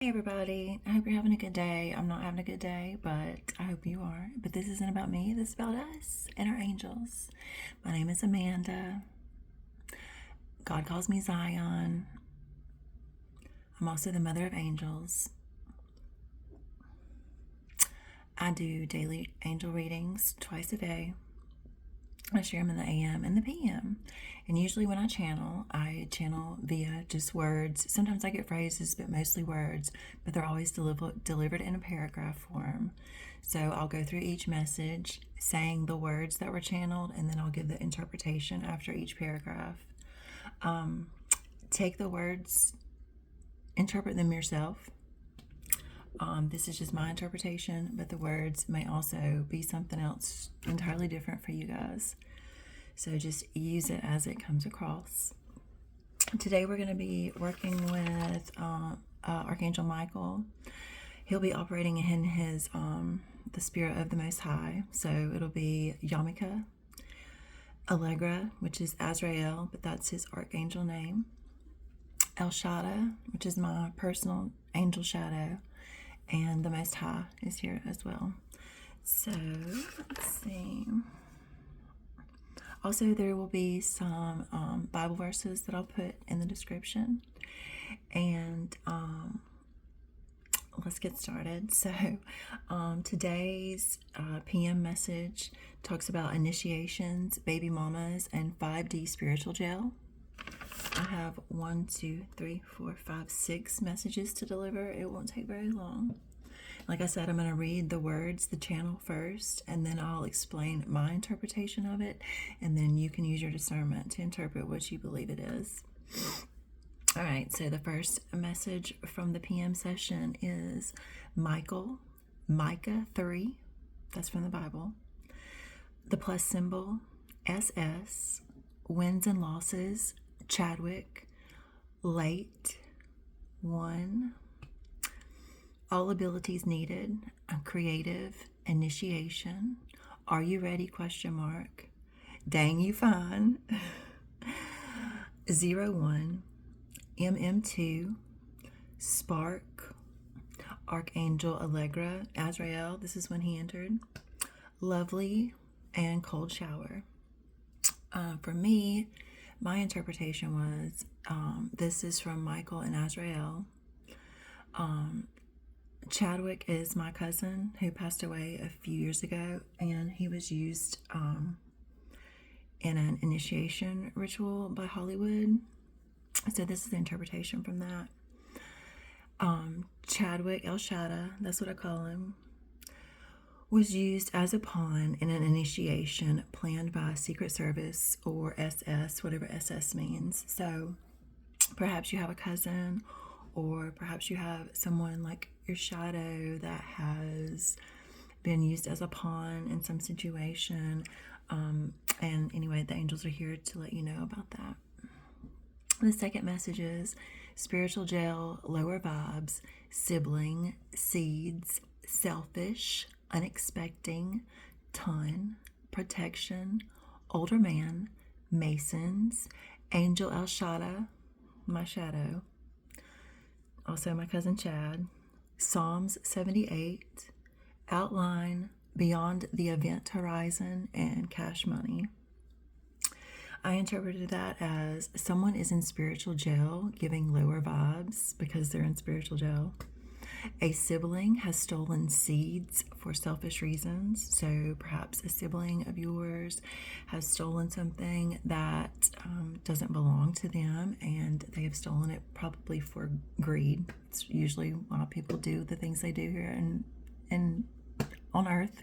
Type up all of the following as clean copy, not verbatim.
Hey everybody, I hope you're having a good day. I'm not having a good day, but I hope you are. But this isn't about me, this is about us and our angels. My name is Amanda. God calls me Zion. I'm also the mother of angels. I do daily angel readings twice a day. I share them in the AM and the PM. And usually when I channel via just words. Sometimes I get phrases, but mostly words, but they're always delivered in a paragraph form. So I'll go through each message saying the words that were channeled, and then I'll give the interpretation after each paragraph. Take the words, interpret them yourself. This is just my interpretation, but the words may also be something else entirely different for you guys. So just use it as it comes across. Today we're going to be working with Archangel Michael. He'll be operating in his the spirit of the Most High. So it'll be Yahmicah, Allegra, which is Azrael, but that's his archangel name. shaddah, which is my personal angel shadow, and the Most High is here as well. So let's see. Also, there will be some Bible verses that I'll put in the description. And let's get started. So today's PM message talks about initiations, baby mamas, and 5D spiritual jail. I have 6 messages to deliver. It won't take very long. Like I said, I'm going to read the words, the channel first, and then I'll explain my interpretation of it, and then you can use your discernment to interpret what you believe it is. All right, so the first message from the PM session is Micah 3. That's from the Bible. The plus symbol, SS, wins and losses, Chadwick, late, 1. All abilities needed, a creative, initiation, are you ready, ? Dang you fine, 01, MM2, spark, Archangel Allegra, Azrael, this is when he entered, lovely, and cold shower. For me, my interpretation was, this is from Michael and Azrael. Chadwick is my cousin who passed away a few years ago, and he was used in an initiation ritual by Hollywood. So this is the interpretation from that. Chadwick, shaddah, that's what I call him, was used as a pawn in an initiation planned by Secret Service or SS, whatever SS means. So perhaps you have a cousin, or perhaps you have someone like your shadow that has been used as a pawn in some situation. And anyway, the angels are here to let you know about that. The second message is spiritual jail, lower vibes, sibling, seeds, selfish, unexpecting, ton, protection, older man, masons, angel shaddah, my shadow, also my cousin Chad, Psalms 78, outline, beyond the event horizon, and cash money. I interpreted that as someone is in spiritual jail, giving lower vibes because they're in spiritual jail. A sibling has stolen seeds for selfish reasons. So perhaps a sibling of yours has stolen something that doesn't belong to them, and they have stolen it probably for greed. It's usually why people do the things they do here and on earth.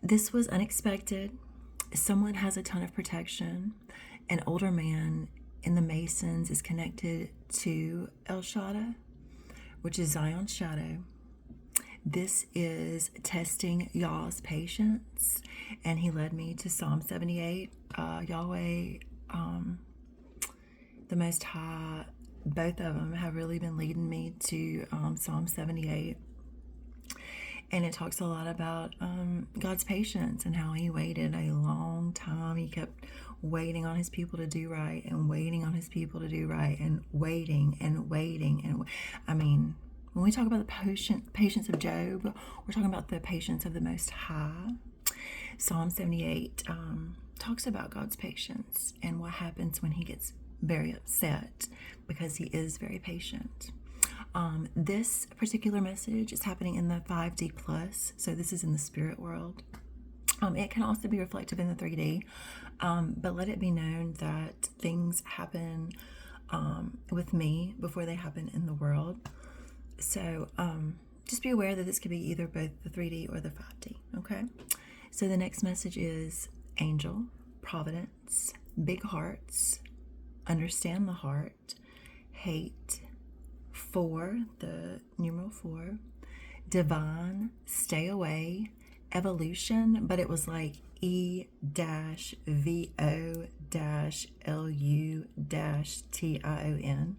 This was unexpected. Someone has a ton of protection. An older man in the Masons is connected to shaddah, which is Zion's shadow. This is testing y'all's patience, and he led me to Psalm 78. Yahweh, the Most High, both of them have really been leading me to Psalm 78. And it talks a lot about God's patience and how he waited a long time. He kept waiting on his people to do right and waiting on his people to do right and waiting and waiting. And I mean, when we talk about the patience of Job, we're talking about the patience of the Most High. Psalm 78 talks about God's patience and what happens when he gets very upset, because he is very patient. This particular message is happening in the 5D plus, so this is in the spirit world. It can also be reflective in the 3D, but let it be known that things happen with me before they happen in the world. So just be aware that this could be either both the 3D or the 5D, okay? So the next message is angel, providence, big hearts, understand the heart, hate, 4, the numeral 4, divine, stay away, evolution, but it was like E-VO-LU-TION.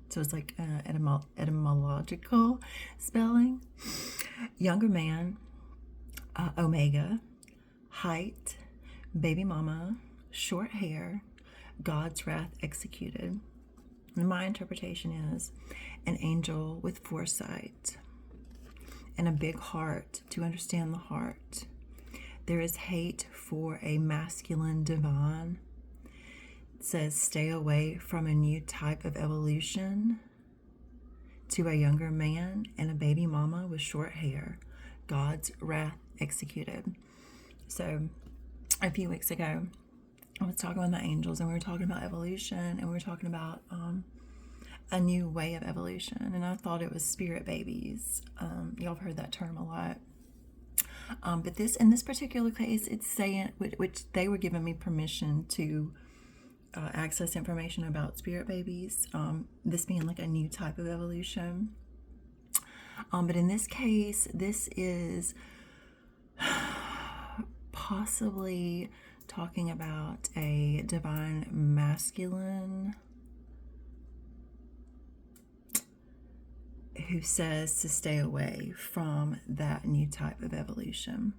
So it's like etymological spelling. Younger man, omega, height, baby mama, short hair, God's wrath executed. And my interpretation is an angel with foresight and a big heart to understand the heart. There is hate for a masculine divine. It says stay away from a new type of evolution to a younger man and a baby mama with short hair. God's wrath executed. So a few weeks ago, I was talking about the angels, and we were talking about evolution, and we were talking about a new way of evolution, and I thought it was spirit babies. Y'all have heard that term a lot. But in this particular case, it's saying, which they were giving me permission to access information about spirit babies, this being like a new type of evolution. But in this case, this is possibly talking about a divine masculine who says to stay away from that new type of evolution.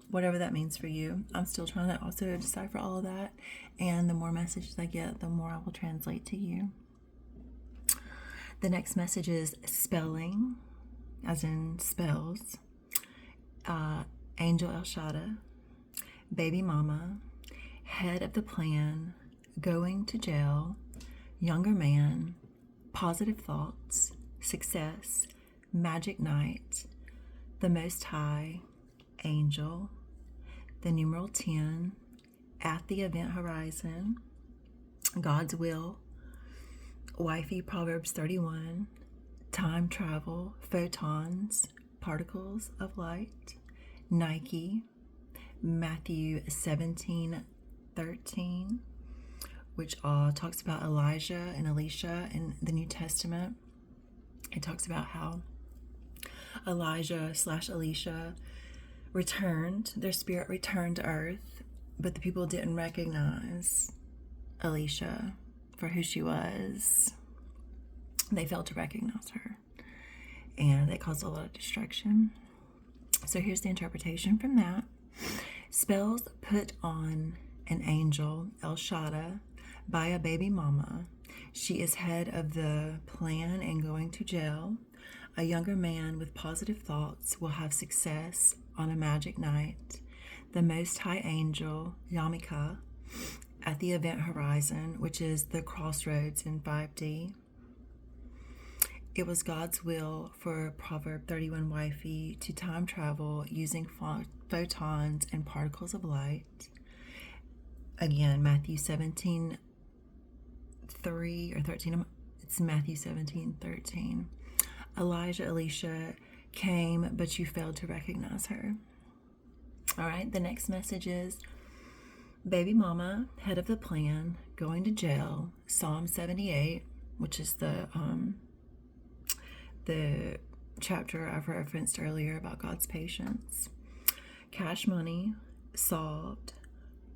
Whatever that means for you. I'm still trying to also decipher all of that. And the more messages I get, the more I will translate to you. The next message is spelling, as in spells. Angel El Shaddah, baby mama, head of the plan, going to jail, younger man, positive thoughts, success, magic night, the Most High, angel, the numeral 10, at the event horizon, God's will, wifey, Proverbs 31, time travel, photons, particles of light, Nike, Matthew 17:13, which talks about Elijah and Elisha in the New Testament. It talks about how Elijah/Elisha returned, their spirit returned to earth, but the people didn't recognize Elisha for who she was. They failed to recognize her, and it caused a lot of destruction. So here's the interpretation from that. Spells put on an angel, El Shaddah, by a baby mama. She is head of the plan and going to jail. A younger man with positive thoughts will have success on a magic night. The Most High angel, Yahmicah, at the event horizon, which is the crossroads in 5D. It was God's will for Proverb 31 wifey to time travel using photons and particles of light. Again, Matthew 17:3 or 13. It's Matthew 17:13. Elijah, Elisha came, but you failed to recognize her. All right, the next message is baby mama, head of the plan, going to jail. Psalm 78, which is the chapter I've referenced earlier about God's patience. Cash money, solved.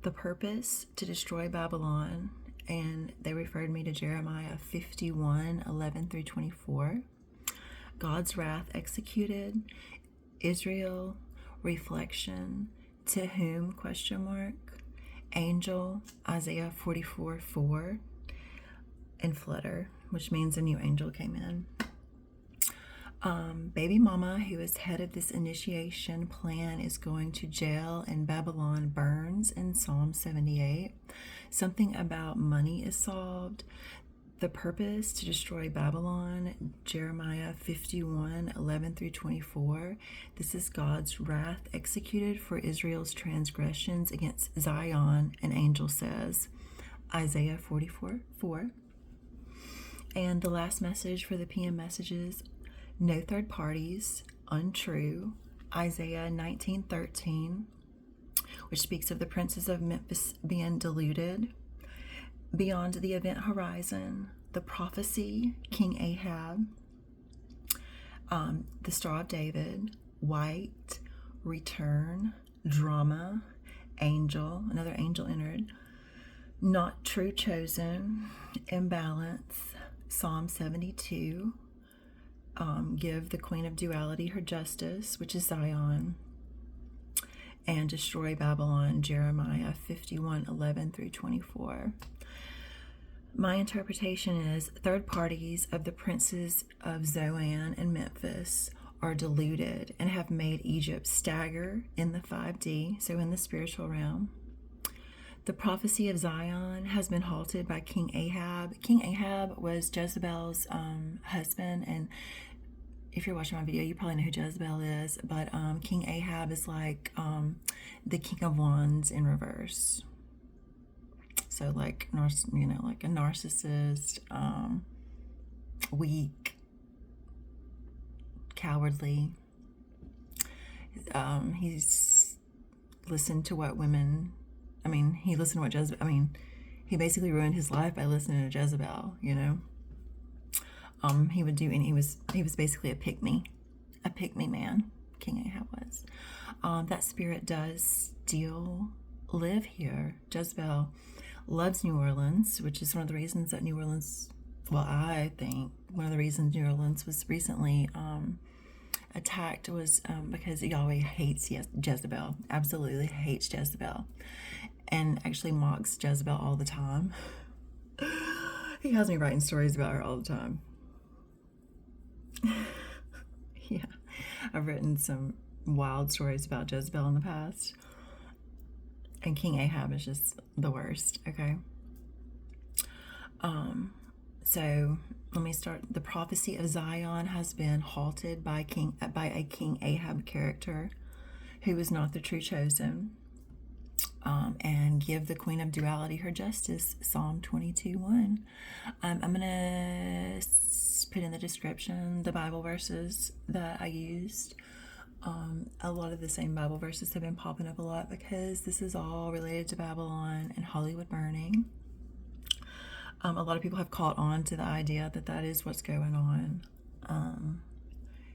The purpose to destroy Babylon, and they referred me to Jeremiah 51:11-24. God's wrath executed. Israel reflection, to whom, question mark, angel, Isaiah 44:4, and flutter, which means a new angel came in. Baby mama, who is head of this initiation plan, is going to jail in Babylon, burns in Psalm 78. Something about money is solved. The purpose to destroy Babylon, Jeremiah 51:11-24. This is God's wrath executed for Israel's transgressions against Zion, an angel says, Isaiah 44:4. And the last message for the PM messages, no third parties, untrue, Isaiah 19:13, which speaks of the princes of Memphis being deluded. Beyond the event horizon, the prophecy, King Ahab, the Star of David, white, return, drama, angel, another angel entered, not true chosen, imbalance, Psalm 72, give the Queen of Duality her justice, which is Zion, and destroy Babylon, Jeremiah 51:11-24. My interpretation is third parties of the princes of Zoan and Memphis are deluded and have made Egypt stagger in the 5D, so in the spiritual realm. The prophecy of Zion has been halted by King Ahab. King Ahab was Jezebel's husband, and if you're watching my video, you probably know who Jezebel is, but King Ahab is like the King of Wands in reverse. So like, like a narcissist, weak, cowardly. He's listened to what women, he listened to what Jezebel, he basically ruined his life by listening to Jezebel, He would do, and he was basically a pick me man, King Ahab was. That spirit does still live here. Jezebel loves New Orleans, which is one of the reasons that New Orleans, I think one of the reasons New Orleans was recently attacked was because Yahweh hates Jezebel, absolutely hates Jezebel, and actually mocks Jezebel all the time. He has me writing stories about her all the time. Yeah, I've written some wild stories about Jezebel in the past. And King Ahab is just the worst, okay? So let me start. The prophecy of Zion has been halted by a King Ahab character who is not the true chosen. And give the Queen of Duality her justice, Psalm 22:1. I'm going to put in the description the Bible verses that I used. A lot of the same Bible verses have been popping up a lot because this is all related to Babylon and Hollywood burning. A lot of people have caught on to the idea that is what's going on.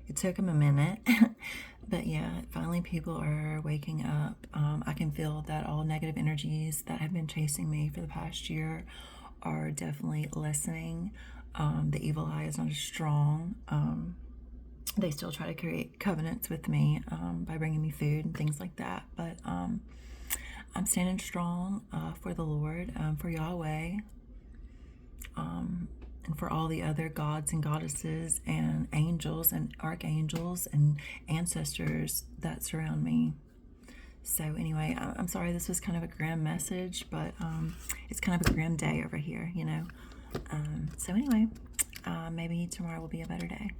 It took them a minute, but yeah, finally people are waking up. I can feel that all negative energies that have been chasing me for the past year are definitely lessening. The evil eye is not as strong. They still try to create covenants with me by bringing me food and things like that. But I'm standing strong for the Lord, for Yahweh, and for all the other gods and goddesses and angels and archangels and ancestors that surround me. So anyway, I'm sorry this was kind of a grim message, but it's kind of a grim day over here, So anyway, maybe tomorrow will be a better day.